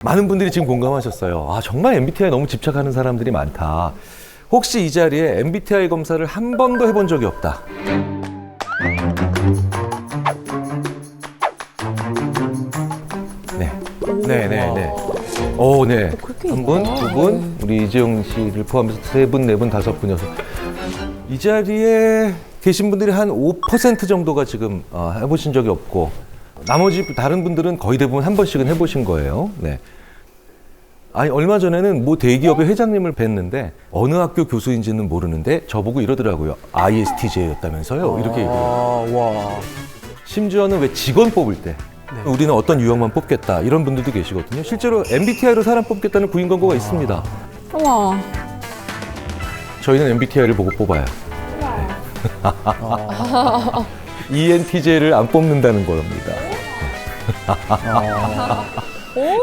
많은 분들이 지금 공감하셨어요. 아, 정말 MBTI 너무 집착하는 사람들이 많다. 혹시 이 자리에 MBTI 검사를 한 번도 해본 적이 없다. 네. 네네네. 오, 네. 한 분, 두 분, 우리 이재용 씨를 포함해서 세 분, 네 분, 다섯 분, 여섯. 이 자리에 계신 분들이 한 5% 정도가 지금 해보신 적이 없고, 나머지 다른 분들은 거의 대부분 한 번씩은 해보신 거예요. 네. 아니, 얼마 전에는 뭐 대기업의 회장님을 뵀는데 어느 학교 교수인지는 모르는데 저보고 이러더라고요. ISTJ였다면서요. 이렇게 얘기해요. 와. 심지어는 왜 직원 뽑을 때 우리는 어떤 유형만 뽑겠다 이런 분들도 계시거든요. 실제로 MBTI로 사람 뽑겠다는 구인 광고가 있습니다. 우와. 저희는 MBTI를 보고 뽑아요. 네. ENTJ를 안 뽑는다는 겁니다.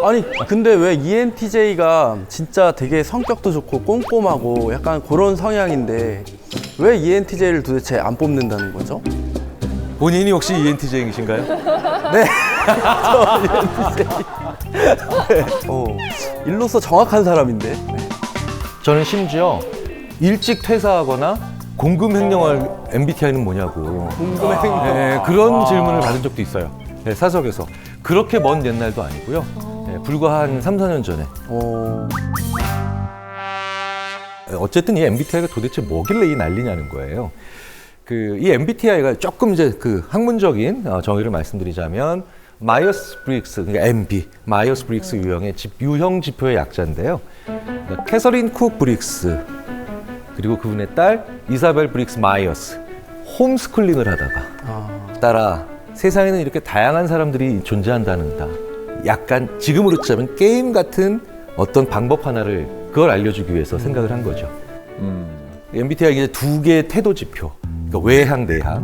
아니 근데 왜 ENTJ가 진짜 되게 성격도 좋고 꼼꼼하고 약간 그런 성향인데 왜 ENTJ를 도대체 안 뽑는다는 거죠? 본인이 혹시 ENTJ이신가요? 네. 저 ENTJ. 네. 일로서 정확한 사람인데. 네. 저는 심지어 일찍 퇴사하거나 공금 횡령할 MBTI는 뭐냐고. 궁금해. 네, 그런 질문을 받은 적도 있어요. 네, 사석에서. 그렇게 먼 옛날도 아니고요. 네, 불과 한 3, 4년 전에. 어쨌든 이 MBTI가 도대체 뭐길래 이 난리냐는 거예요. 이 MBTI가 조금 이제 그 학문적인 정의를 말씀드리자면 마이어스 브릭스, 그러니까 MB, 마이어스 브릭스 유형의 유형 지표의 약자인데요. 그러니까 캐서린 쿡 브릭스 그리고 그분의 딸 이사벨 브릭스 마이어스 홈스쿨링을 하다가 따라 세상에는 이렇게 다양한 사람들이 존재한다는 다. 약간 지금으로 치자면 게임 같은 어떤 방법 하나를 그걸 알려주기 위해서 생각을 한 거죠. MBTI가 이제 두 개의 태도 지표, 그러니까 외향, 내향,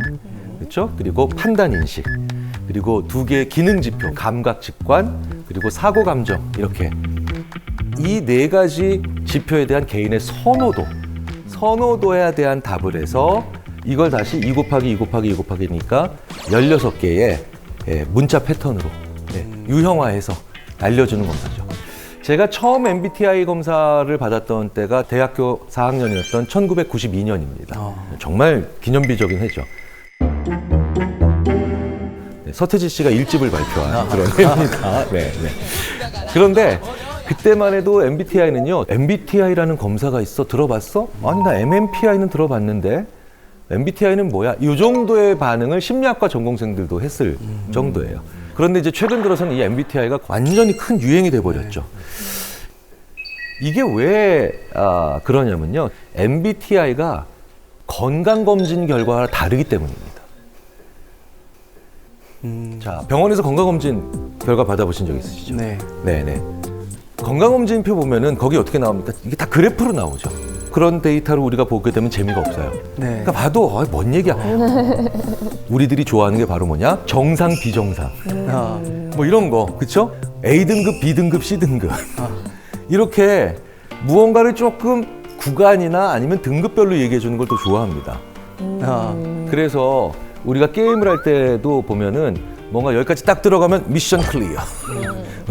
그렇죠? 그리고 판단 인식, 그리고 두 개의 기능 지표, 감각, 직관, 그리고 사고, 감정 이렇게 이 네 가지 지표에 대한 개인의 선호도에 대한 답을 해서 이걸 다시 2 곱하기 2 곱하기 2 곱하기니까 16개의 문자 패턴으로 유형화해서 알려주는 검사죠. 제가 처음 MBTI 검사를 받았던 때가 대학교 4학년이었던 1992년입니다. 정말 기념비적인 해죠. 네, 서태지 씨가 1집을 발표한 그런 해입니다. 네, 네. 그런데 그때만 해도 MBTI는요, MBTI라는 검사가 있어 들어봤어? 아니, 나 MMPI는 들어봤는데 MBTI는 뭐야? 이 정도의 반응을 심리학과 전공생들도 했을 정도예요. 그런데 이제 최근 들어서는 이 MBTI가 완전히 큰 유행이 돼버렸죠. 이게 왜 그러냐면요. MBTI가 건강검진 결과와 다르기 때문입니다. 자, 병원에서 건강검진 결과 받아보신 적 있으시죠? 네. 네네. 건강검진표 보면은 거기 어떻게 나옵니까? 이게 다 그래프로 나오죠. 그런 데이터를 우리가 보게 되면 재미가 없어요. 네. 그러니까 봐도 뭔 얘기야. 우리들이 좋아하는 게 바로 뭐냐? 정상, 비정상. 뭐 이런 거, 그쵸? A등급, B등급, C등급. 이렇게 무언가를 조금 구간이나 아니면 등급별로 얘기해 주는 걸 또 좋아합니다. 그래서 우리가 게임을 할 때도 보면은 뭔가 여기까지 딱 들어가면 미션 클리어,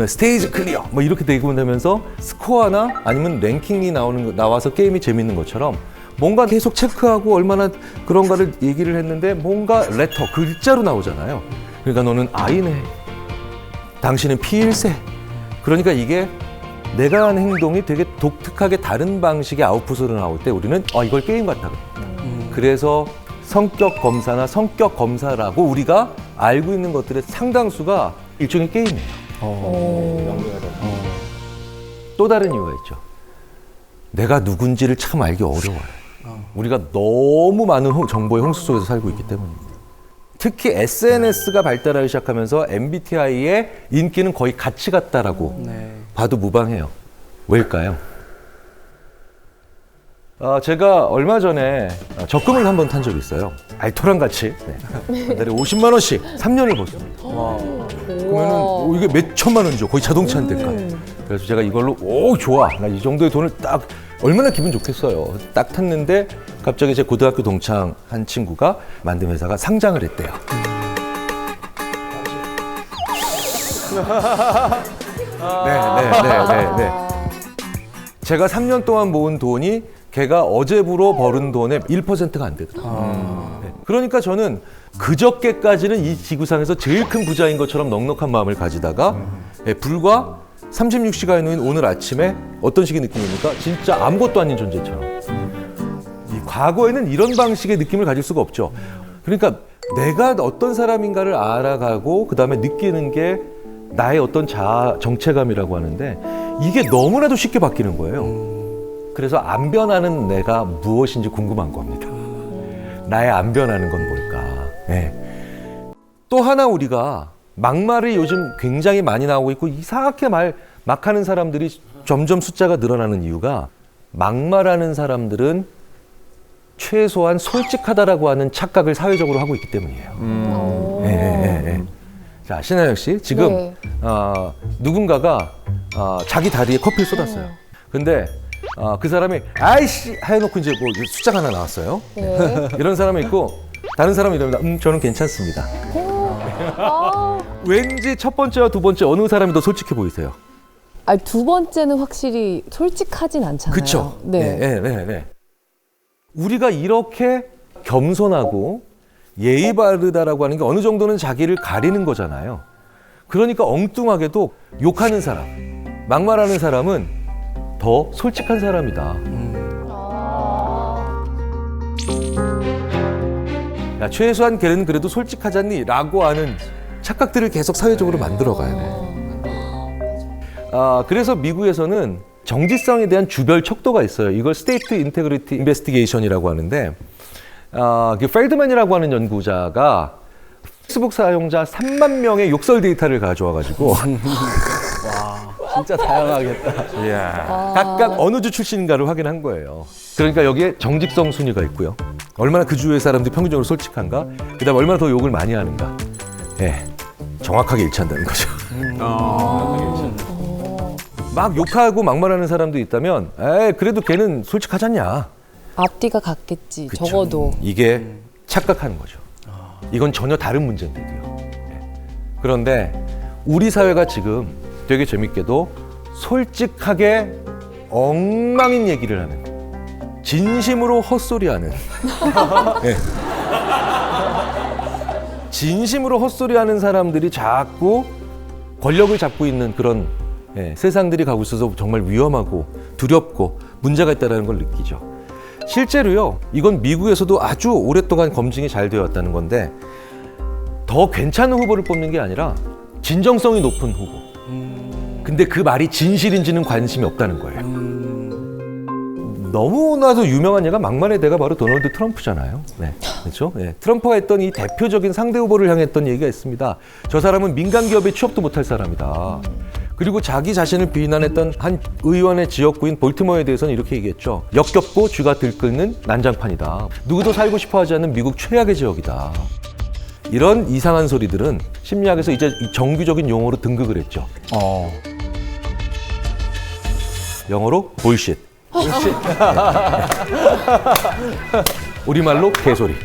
스테이지 클리어, 뭐 이렇게 되고 나면서 스코어나 아니면 랭킹이 나와서 게임이 재밌는 것처럼 뭔가 계속 체크하고 얼마나 그런가를 얘기를 했는데 뭔가 레터, 글자로 나오잖아요. 그러니까 너는 I네, 당신은 P일세. 그러니까 이게 내가 한 행동이 되게 독특하게 다른 방식의 아웃풋으로 나올 때 우리는 이걸 게임 같다 그래. 그래서 성격 검사나 성격 검사라고 우리가 알고 있는 것들의 상당수가 일종의 게임이에요. 또 다른 이유가 있죠. 내가 누군지를 참 알기 어려워요. 우리가 너무 많은 정보의 홍수 속에서 살고 있기 때문입니다. 특히 SNS가 발달하기 시작하면서 MBTI의 인기는 거의 같이 갔다라고 봐도 무방해요. 왜일까요? 제가 얼마 전에 적금을 한번 탄 적이 있어요. 알토란 같이. 한 달에 50만 원씩 3년을 벌습니다. 그러면은 이게 몇 천만 원이죠. 거의 자동차 한 대가. 그래서 제가 이걸로 좋아. 나 이 정도의 돈을 딱 얼마나 기분 좋겠어요. 딱 탔는데 갑자기 제 고등학교 동창 한 친구가 만든 회사가 상장을 했대요. 네. 제가 3년 동안 모은 돈이 걔가 어제부로 벌은 돈의 1%가 안 되더라고요. 네. 그러니까 저는 그저께까지는 이 지구상에서 제일 큰 부자인 것처럼 넉넉한 마음을 가지다가 불과 36시간 후인 오늘 아침에 어떤 식의 느낌입니까? 진짜 아무것도 아닌 존재처럼. 이 과거에는 이런 방식의 느낌을 가질 수가 없죠. 그러니까 내가 어떤 사람인가를 알아가고 그다음에 느끼는 게 나의 어떤 자아 정체감이라고 하는데 이게 너무나도 쉽게 바뀌는 거예요. 그래서 안 변하는 내가 무엇인지 궁금한 겁니다. 나의 안 변하는 건 뭘까? 네. 또 하나 우리가 막말이 요즘 굉장히 많이 나오고 있고 이상하게 막 하는 사람들이 점점 숫자가 늘어나는 이유가 막말하는 사람들은 최소한 솔직하다라고 하는 착각을 사회적으로 하고 있기 때문이에요. 네. 자, 신하영 씨, 지금 네. 누군가가 자기 다리에 커피를 쏟았어요. 근데 그 사람이 아이씨 해놓고 이제 뭐 숫자가 하나 나왔어요. 네. 이런 사람이 있고 다른 사람이 이럽니다. 저는 괜찮습니다. 왠지 첫 번째와 두 번째 어느 사람이 더 솔직해 보이세요? 두 번째는 확실히 솔직하진 않잖아요. 그렇죠. 네. 네. 우리가 이렇게 겸손하고 예의 바르다라고 하는 게 어느 정도는 자기를 가리는 거잖아요. 그러니까 엉뚱하게도 욕하는 사람, 막말하는 사람은 더 솔직한 사람이다. 야, 최소한 걔는 그래도 솔직하잖니? 라고 하는 착각들을 계속 사회적으로 만들어가야 돼. 그래서 미국에서는 정직성에 대한 주별 척도가 있어요. 이걸 State Integrity Investigation이라고 하는데 펠드맨이라고 하는 연구자가 페이스북 사용자 3만 명의 욕설 데이터를 가져와가지고 와, 진짜 다양하겠다. 각각 어느 주 출신인가를 확인한 거예요. 그러니까 여기에 정직성 순위가 있고요. 얼마나 그 주의 사람들이 평균적으로 솔직한가, 그다음 얼마나 더 욕을 많이 하는가. 정확하게 일치한다는 거죠. 막 욕하고 막말하는 사람도 있다면, 그래도 걔는 솔직하잖냐. 앞뒤가 같겠지. 그쵸. 적어도. 이게 착각하는 거죠. 이건 전혀 다른 문제인데도요. 그런데 우리 사회가 지금 되게 재밌게도 솔직하게 엉망인 얘기를 하는, 진심으로 헛소리하는, 진심으로 헛소리하는 사람들이 자꾸 권력을 잡고 있는 그런 세상들이 가고 있어서 정말 위험하고 두렵고 문제가 있다는 걸 느끼죠. 실제로요, 이건 미국에서도 아주 오랫동안 검증이 잘 되어 왔다는 건데, 더 괜찮은 후보를 뽑는 게 아니라 진정성이 높은 후보. 근데 그 말이 진실인지는 관심이 없다는 거예요. 너무나도 유명한 예가 막말의 대가 바로 도널드 트럼프잖아요. 네, 그렇죠? 트럼프가 했던 이 대표적인 상대 후보를 향했던 얘기가 있습니다. 저 사람은 민간 기업에 취업도 못할 사람이다. 그리고 자기 자신을 비난했던 한 의원의 지역구인 볼티모어에 대해서는 이렇게 얘기했죠. 역겹고 쥐가 들끓는 난장판이다. 누구도 살고 싶어 하지 않는 미국 최악의 지역이다. 이런 이상한 소리들은 심리학에서 이제 정규적인 용어로 등극을 했죠. 영어로 bullshit. 우리말로 개소리.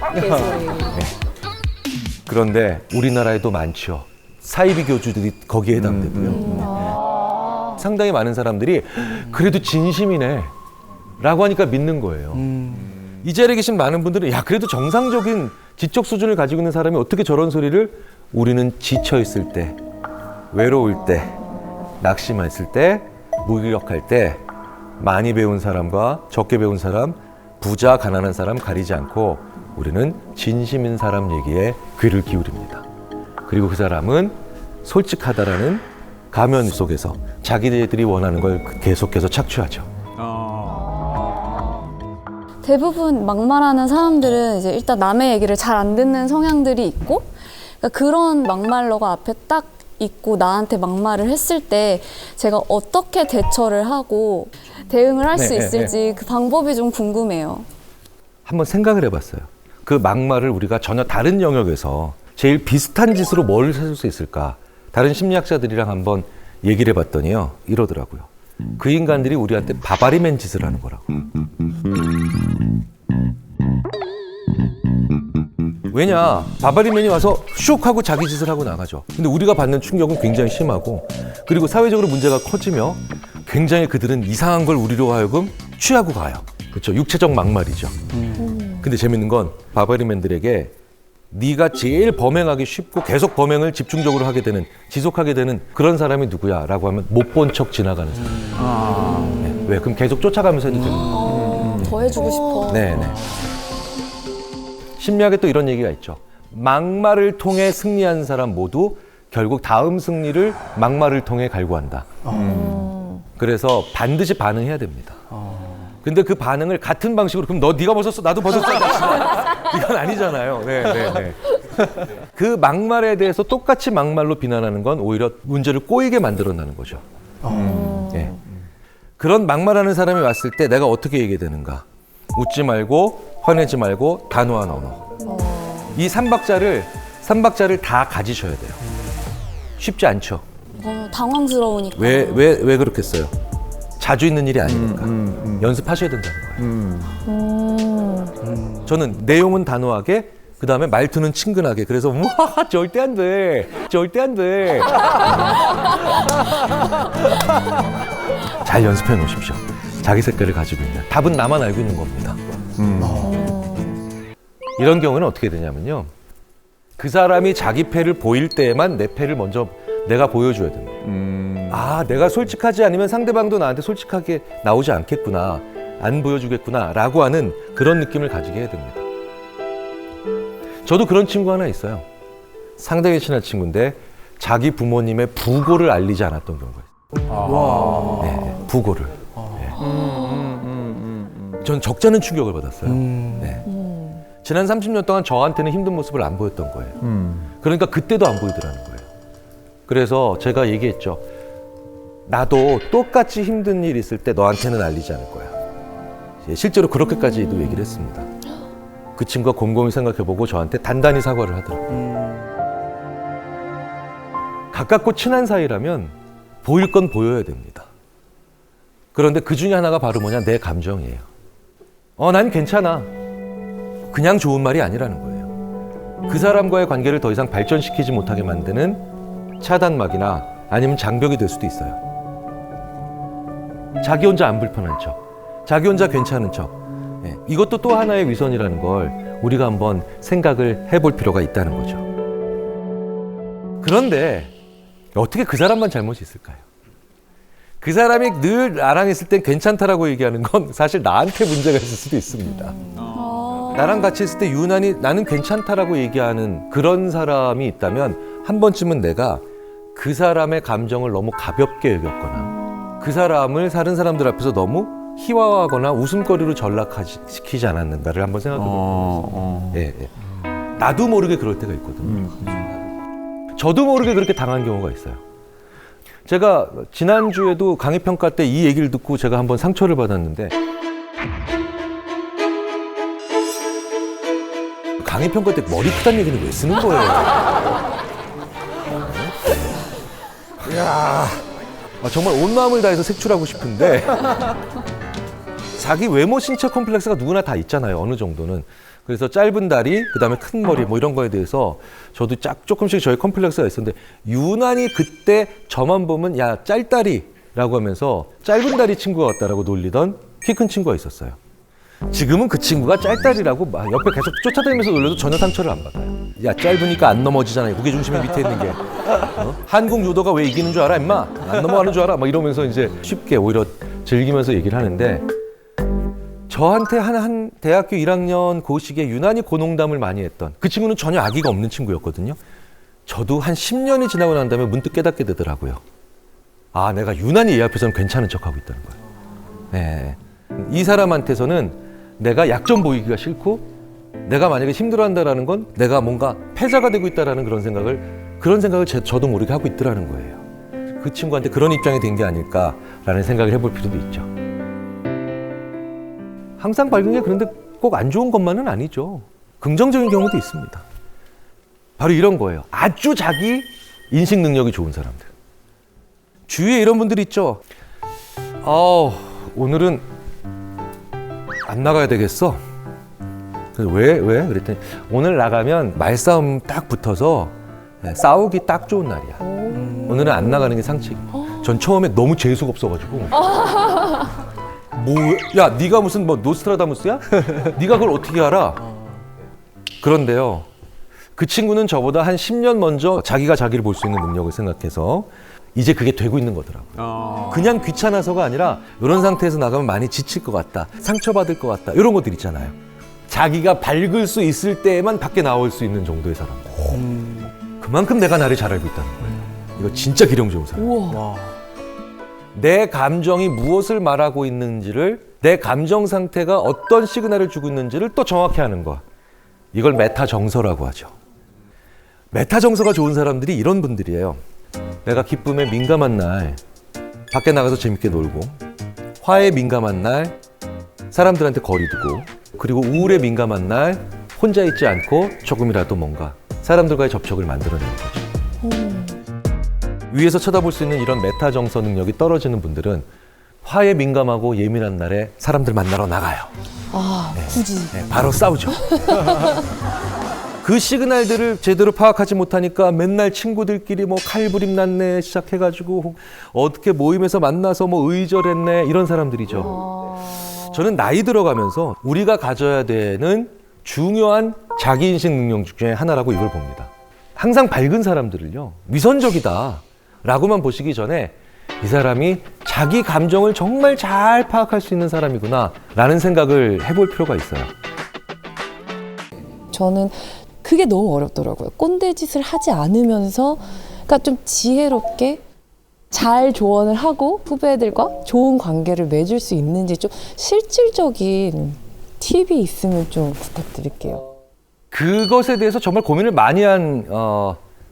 그런데 우리나라에도 많죠. 사이비 교주들이 거기에 해당되고요. 상당히 많은 사람들이 그래도 진심이네 라고 하니까 믿는 거예요. 이 자리에 계신 많은 분들은 야, 그래도 정상적인 지적 수준을 가지고 있는 사람이 어떻게 저런 소리를, 우리는 지쳐 있을 때, 외로울 때, 낙심했을 때, 무기력할 때 많이 배운 사람과 적게 배운 사람, 부자 가난한 사람 가리지 않고 우리는 진심인 사람 얘기에 귀를 기울입니다. 그리고 그 사람은 솔직하다라는 가면 속에서 자기들이 원하는 걸 계속해서 착취하죠. 대부분 막말하는 사람들은 이제 일단 남의 얘기를 잘 안 듣는 성향들이 있고, 그러니까 그런 막말러가 앞에 딱 있고 나한테 막말을 했을 때 제가 어떻게 대처를 하고 대응을 할 수 있을지 그 방법이 좀 궁금해요. 한번 생각을 해봤어요. 그 막말을 우리가 전혀 다른 영역에서 제일 비슷한 짓으로 뭘 해줄 수 있을까? 다른 심리학자들이랑 한번 얘기를 해봤더니요, 이러더라고요. 그 인간들이 우리한테 바바리맨 짓을 하는 거라고. 왜냐, 바바리맨이 와서 슉 하고 자기 짓을 하고 나가죠. 근데 우리가 받는 충격은 굉장히 심하고, 그리고 사회적으로 문제가 커지며 굉장히 그들은 이상한 걸 우리로 하여금 취하고 가요. 그렇죠. 육체적 막말이죠. 근데 재밌는 건 바바리맨들에게 네가 제일 범행하기 쉽고 계속 범행을 집중적으로 하게 되는, 지속하게 되는 그런 사람이 누구야? 라고 하면 못 본 척 지나가는 사람. 네. 왜? 그럼 계속 쫓아가면서 해도 되는 거예요. 더 해주고 싶어. 네네. 심리학에 또 이런 얘기가 있죠. 막말을 통해 승리한 사람 모두 결국 다음 승리를 막말을 통해 갈구한다. 그래서 반드시 반응해야 됩니다. 근데 그 반응을 같은 방식으로, 그럼 네가 벗었어, 나도 벗었어, 이건 아니잖아요. 네. 그 막말에 대해서 똑같이 막말로 비난하는 건 오히려 문제를 꼬이게 만들어내는 거죠. 네. 그런 막말하는 사람이 왔을 때 내가 어떻게 얘기해야 되는가? 웃지 말고, 화내지 말고, 단호한 언어. 이 삼박자를 다 가지셔야 돼요. 쉽지 않죠. 당황스러우니까. 왜 그렇겠어요? 자주 있는 일이 아니니까. 연습하셔야 된다는 거예요. 저는 내용은 단호하게, 그 다음에 말투는 친근하게. 그래서 절대 안 돼. 절대 안 돼. 잘 연습해 놓으십시오. 자기 색깔을 가지고 있는. 답은 나만 알고 있는 겁니다. 이런 경우는 어떻게 되냐면요. 그 사람이 자기 패를 보일 때에만 내 패를 먼저 내가 보여줘야 됩니다. 아, 내가 솔직하지 않으면 상대방도 나한테 솔직하게 나오지 않겠구나, 안 보여주겠구나 라고 하는 그런 느낌을 가지게 해야 됩니다. 저도 그런 친구 하나 있어요. 상당히 친한 친구인데 자기 부모님의 부고를 알리지 않았던 경우가 있어요. 네, 부고를. 네. 전 적잖은 충격을 받았어요. 네. 지난 30년 동안 저한테는 힘든 모습을 안 보였던 거예요. 그러니까 그때도 안 보이더라는 거예요. 그래서 제가 얘기했죠. 나도 똑같이 힘든 일 있을 때 너한테는 알리지 않을 거야. 실제로 그렇게까지도 얘기를 했습니다. 그 친구가 곰곰이 생각해보고 저한테 단단히 사과를 하더라고요. 가깝고 친한 사이라면 보일 건 보여야 됩니다. 그런데 그 중에 하나가 바로 뭐냐? 내 감정이에요. 난 괜찮아. 그냥 좋은 말이 아니라는 거예요. 그 사람과의 관계를 더 이상 발전시키지 못하게 만드는 차단막이나 아니면 장벽이 될 수도 있어요. 자기 혼자 안 불편한 척, 자기 혼자 괜찮은 척. 예, 이것도 또 하나의 위선이라는 걸 우리가 한번 생각을 해볼 필요가 있다는 거죠. 그런데 어떻게 그 사람만 잘못이 있을까요? 그 사람이 늘 나랑 있을 땐 괜찮다라고 얘기하는 건 사실 나한테 문제가 있을 수도 있습니다. 나랑 같이 있을 때 유난히 나는 괜찮다라고 얘기하는 그런 사람이 있다면 한 번쯤은 내가 그 사람의 감정을 너무 가볍게 여겼거나 그 사람을 다른 사람들 앞에서 너무 희화화하거나 웃음거리로 전락시키지 않았는가를 한번 생각해 봅니다. 예. 나도 모르게 그럴 때가 있거든요. 저도 모르게 그렇게 당한 경우가 있어요. 제가 지난주에도 강의평가 때 이 얘기를 듣고 제가 한번 상처를 받았는데, 강의평가 때 머리 크다는 얘기는 왜 쓰는 거예요? 이야, 정말 온 마음을 다해서 색출하고 싶은데 자기 외모 신체 컴플렉스가 누구나 다 있잖아요. 어느 정도는. 그래서 짧은 다리, 그다음에 큰 머리 뭐 이런 거에 대해서 저도 조금씩 저희 컴플렉스가 있었는데, 유난히 그때 저만 보면 야 짤다리라고 하면서 짧은 다리 친구가 같다라고 놀리던 키 큰 친구가 있었어요. 지금은 그 친구가 짤다리라고 막 옆에 계속 쫓아다니면서 놀려도 전혀 상처를 안 받아요. 야, 짧으니까 안 넘어지잖아요. 무게중심이 밑에 있는 게. 한국 유도가 왜 이기는 줄 알아, 임마? 안 넘어가는 줄 알아? 막 이러면서 이제 쉽게 오히려 즐기면서 얘기를 하는데, 저한테 한 대학교 1학년 그 시기에 유난히 고농담을 많이 했던 그 친구는 전혀 악의가 없는 친구였거든요. 저도 한 10년이 지나고 난 다음에 문득 깨닫게 되더라고요. 아, 내가 유난히 얘 앞에서는 괜찮은 척하고 있다는 거예요. 네. 이 사람한테서는 내가 약점 보이기가 싫고, 내가 만약에 힘들어한다라는 건 내가 뭔가 패자가 되고 있다라는 그런 생각을 저도 모르게 하고 있더라는 거예요. 그 친구한테 그런 입장이 된 게 아닐까라는 생각을 해볼 필요도 있죠. 항상 밝은 게 그런데 꼭 안 좋은 것만은 아니죠. 긍정적인 경우도 있습니다. 바로 이런 거예요. 아주 자기 인식 능력이 좋은 사람들. 주위에 이런 분들 있죠. 오늘은 안 나가야 되겠어. 그래서 왜? 그랬더니 오늘 나가면 말싸움 딱 붙어서 싸우기 딱 좋은 날이야. 오늘은 안 나가는 게 상책이야. 전 처음에 너무 재수가 없어가지고 야 네가 무슨 뭐 노스트라다무스야? 네가 그걸 어떻게 알아? 그런데요. 그 친구는 저보다 한 10년 먼저 자기가 자기를 볼 수 있는 능력을 생각해서 이제 그게 되고 있는 거더라고요. 그냥 귀찮아서가 아니라 이런 상태에서 나가면 많이 지칠 것 같다. 상처받을 것 같다. 이런 것들 있잖아요. 자기가 밝을 수 있을 때에만 밖에 나올 수 있는 정도의 사람들. 그만큼 내가 나를 잘 알고 있다는 거예요. 이거 진짜 기령 좋은 사람. 우와. 내 감정이 무엇을 말하고 있는지를, 내 감정 상태가 어떤 시그널을 주고 있는지를 또 정확히 아는 거. 이걸 메타 정서라고 하죠. 메타 정서가 좋은 사람들이 이런 분들이에요. 내가 기쁨에 민감한 날 밖에 나가서 재밌게 놀고, 화에 민감한 날 사람들한테 거리 두고, 그리고 우울에 민감한 날 혼자 있지 않고 조금이라도 뭔가 사람들과의 접촉을 만들어내는 거죠. 위에서 쳐다볼 수 있는 이런 메타 정서 능력이 떨어지는 분들은 화에 민감하고 예민한 날에 사람들 만나러 나가요. 아, 굳이. 바로 싸우죠. 그 시그널들을 제대로 파악하지 못하니까 맨날 친구들끼리 뭐 칼부림 났네 시작해가지고 어떻게 모임에서 만나서 뭐 의절했네 이런 사람들이죠. 저는 나이 들어가면서 우리가 가져야 되는 중요한 자기인식 능력 중에 하나라고 이걸 봅니다. 항상 밝은 사람들을요, 위선적이다 라고만 보시기 전에 이 사람이 자기 감정을 정말 잘 파악할 수 있는 사람이구나 라는 생각을 해볼 필요가 있어요. 저는 그게 너무 어렵더라고요. 꼰대 짓을 하지 않으면서, 그러니까 좀 지혜롭게 잘 조언을 하고 후배들과 좋은 관계를 맺을 수 있는지 좀 실질적인 팁이 있으면 좀 부탁드릴게요. 그것에 대해서 정말 고민을 많이 한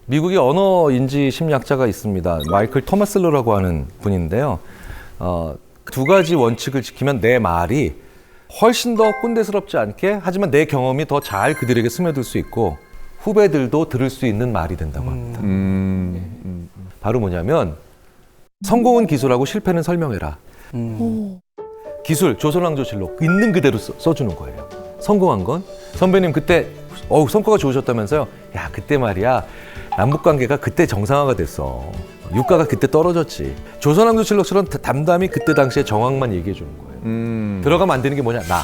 미국의 언어인지 심리학자가 있습니다. 마이클 토마슬러라고 하는 분인데요. 두 가지 원칙을 지키면 내 말이 훨씬 더 꼰대스럽지 않게, 하지만 내 경험이 더 잘 그들에게 스며들 수 있고 후배들도 들을 수 있는 말이 된다고 합니다. 바로 뭐냐면, 성공은 기술하고 실패는 설명해라. 기술, 조선왕조실록 있는 그대로 써주는 거예요. 성공한 건, 선배님 그때 성과가 좋으셨다면서요? 야, 그때 말이야 남북관계가 그때 정상화가 됐어. 유가가 그때 떨어졌지. 조선왕조실록처럼 담담히 그때 당시의 정황만 얘기해 주는 거예요. 들어가면 안 되는 게 뭐냐? 나.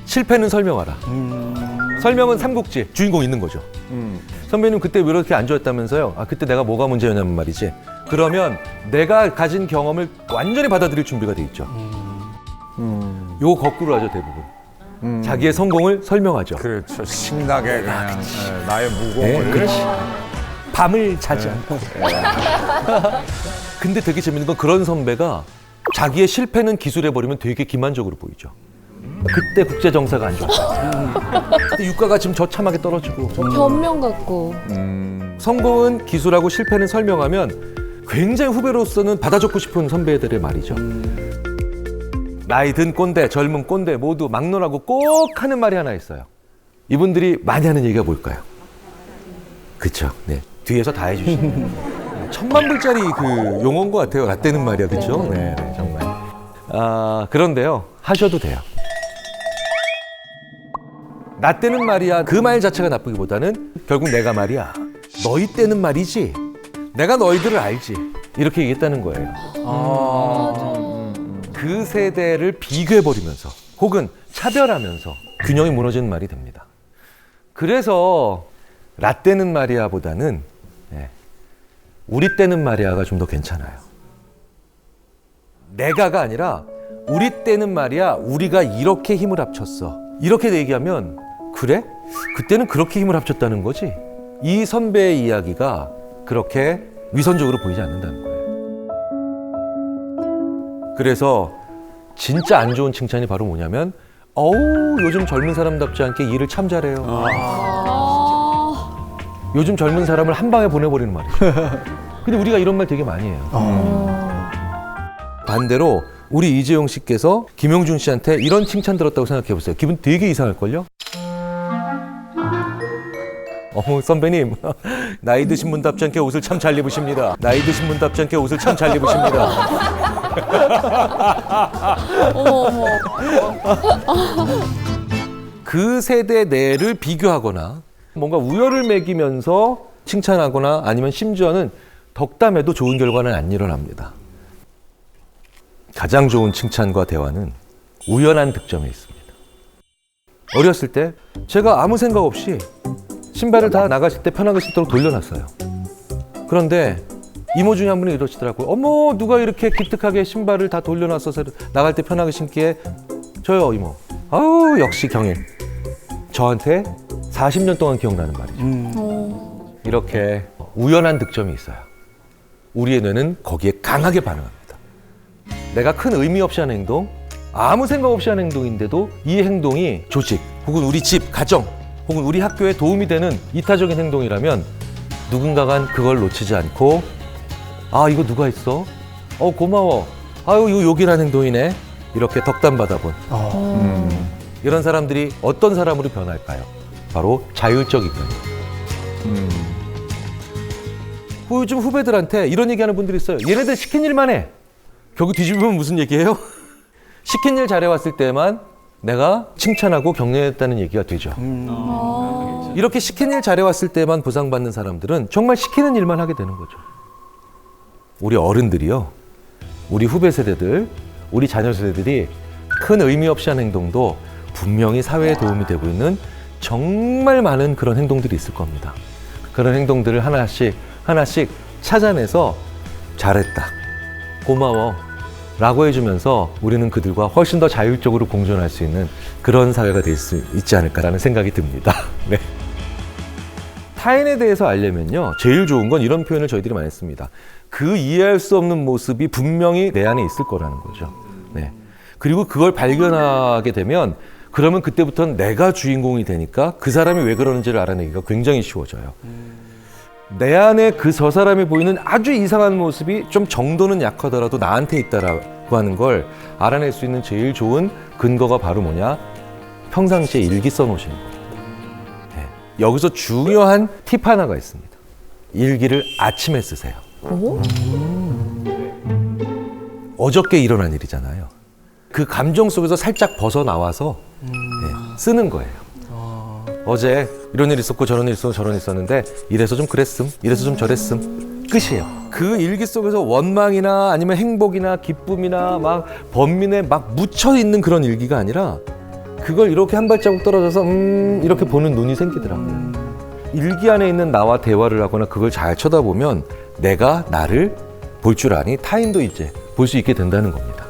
실패는 설명하라. 설명은 삼국지, 주인공 있는 거죠. 선배님 그때 왜 이렇게 안 좋았다면서요? 아, 그때 내가 뭐가 문제였냐면 말이지. 그러면 내가 가진 경험을 완전히 받아들일 준비가 돼 있죠. 요거 거꾸로 하죠, 대부분. 자기의 성공을 설명하죠. 그렇죠. 신나게 그냥 나의 네, 무공을. 그렇지. 밤을 자지 않고. 근데 되게 재밌는 건 그런 선배가 자기의 실패는 기술해버리면 되게 기만적으로 보이죠. 그때 국제정세가 안 좋았다. 그때 유가가 지금 저참하게 떨어지고. 변명 같고. 성공은 기술하고 실패는 설명하면 굉장히 후배로서는 받아 적고 싶은 선배들의 말이죠. 나이 든 꼰대, 젊은 꼰대 모두 막론하고 꼭 하는 말이 하나 있어요. 이분들이 많이 하는 얘기가 뭘까요? 그쵸. 네. 뒤에서 다 해주시는. 1000만 불짜리 그 용어인 것 같아요. 라떼는 말이야. 그쵸? 네, 네, 정말. 그런데요. 하셔도 돼요. 나 때는 말이야. 그 말 자체가 나쁘기보다는 결국 내가 말이야. 너희 때는 말이지. 내가 너희들을 알지. 이렇게 얘기했다는 거예요. 그 세대를 비교해버리면서 혹은 차별하면서 균형이 무너지는 말이 됩니다. 그래서 라떼는 말이야보다는 우리 때는 말이야가 좀 더 괜찮아요. 내가가 아니라 우리 때는 말이야 우리가 이렇게 힘을 합쳤어. 이렇게 얘기하면 그래? 그때는 그렇게 힘을 합쳤다는 거지. 이 선배의 이야기가 그렇게 위선적으로 보이지 않는다는 거예요. 그래서 진짜 안 좋은 칭찬이 바로 뭐냐면 요즘 젊은 사람답지 않게 일을 참 잘해요. 요즘 젊은 사람을 한 방에 보내버리는 말이죠. 근데 우리가 이런 말 되게 많이 해요. 반대로 우리 이재용 씨께서 김용준 씨한테 이런 칭찬 들었다고 생각해 보세요. 기분 되게 이상할걸요? 선배님, 나이 드신 분답지 않게 옷을 참 잘 입으십니다. 나이 드신 분답지 않게 옷을 참 잘 입으십니다. 어머 어머. 그 세대 내를 비교하거나 뭔가 우열을 매기면서 칭찬하거나 아니면 심지어는 덕담해도 좋은 결과는 안 일어납니다. 가장 좋은 칭찬과 대화는 우연한 득점에 있습니다. 어렸을 때 제가 아무 생각 없이 신발을 다 나가실 때 편하게 신도록 돌려놨어요. 그런데 이모 중에 한 분이 이러시더라고요. 어머, 누가 이렇게 기특하게 신발을 다 돌려놨어서 나갈 때 편하게 신기에. 저요, 이모. 아우, 역시 경일. 저한테 40년 동안 기억나는 말이죠. 이렇게 우연한 득점이 있어요. 우리의 뇌는 거기에 강하게 반응합니다. 내가 큰 의미 없이 하는 행동, 아무 생각 없이 하는 행동인데도 이 행동이 조직, 혹은 우리 집, 가정, 혹은 우리 학교에 도움이 되는 이타적인 행동이라면 누군가가 그걸 놓치지 않고 아, 이거 누가 했어? 고마워. 아유, 이거 요긴한 행동이네. 이렇게 덕담 받아본 이런 사람들이 어떤 사람으로 변할까요? 바로 자율적 인간이에요. 요즘 후배들한테 이런 얘기하는 분들이 있어요. 얘네들 시킨 일만 해. 결국 뒤집으면 무슨 얘기예요? 시킨 일 잘해왔을 때만 내가 칭찬하고 격려했다는 얘기가 되죠. 이렇게 시킨 일 잘해왔을 때만 보상받는 사람들은 정말 시키는 일만 하게 되는 거죠. 우리 어른들이요, 우리 후배 세대들, 우리 자녀 세대들이 큰 의미 없이 하는 행동도 분명히 사회에 도움이 되고 있는 정말 많은 그런 행동들이 있을 겁니다. 그런 행동들을 하나씩 찾아내서 잘했다, 고마워 라고 해주면서 우리는 그들과 훨씬 더 자율적으로 공존할 수 있는 그런 사회가 될 수 있지 않을까라는 생각이 듭니다. 네. 타인에 대해서 알려면요, 제일 좋은 건 이런 표현을 저희들이 많이 씁니다. 그 이해할 수 없는 모습이 분명히 내 안에 있을 거라는 거죠. 네. 그리고 그걸 발견하게 되면 그러면 그때부터는 내가 주인공이 되니까 그 사람이 왜 그러는지를 알아내기가 굉장히 쉬워져요. 내 안에 저 사람이 보이는 아주 이상한 모습이 좀 정도는 약하더라도 나한테 있다라고 하는 걸 알아낼 수 있는 제일 좋은 근거가 바로 뭐냐? 평상시에 일기 써놓으시는 거예요. 네. 여기서 중요한 팁 하나가 있습니다. 일기를 아침에 쓰세요. 어저께 일어난 일이잖아요. 그 감정 속에서 살짝 벗어나와서 쓰는 거예요. 어제 이런 일 있었고 저런 일 있었고 저런 일 있었는데 이래서 좀 그랬음, 이래서 좀 저랬음. 끝이에요. 그 일기 속에서 원망이나 아니면 행복이나 기쁨이나 막 번민에 막 묻혀 있는 그런 일기가 아니라 그걸 이렇게 한 발자국 떨어져서 이렇게 보는 눈이 생기더라고요. 일기 안에 있는 나와 대화를 하거나 그걸 잘 쳐다보면 내가 나를 볼 줄 아니 타인도 이제 볼 수 있게 된다는 겁니다.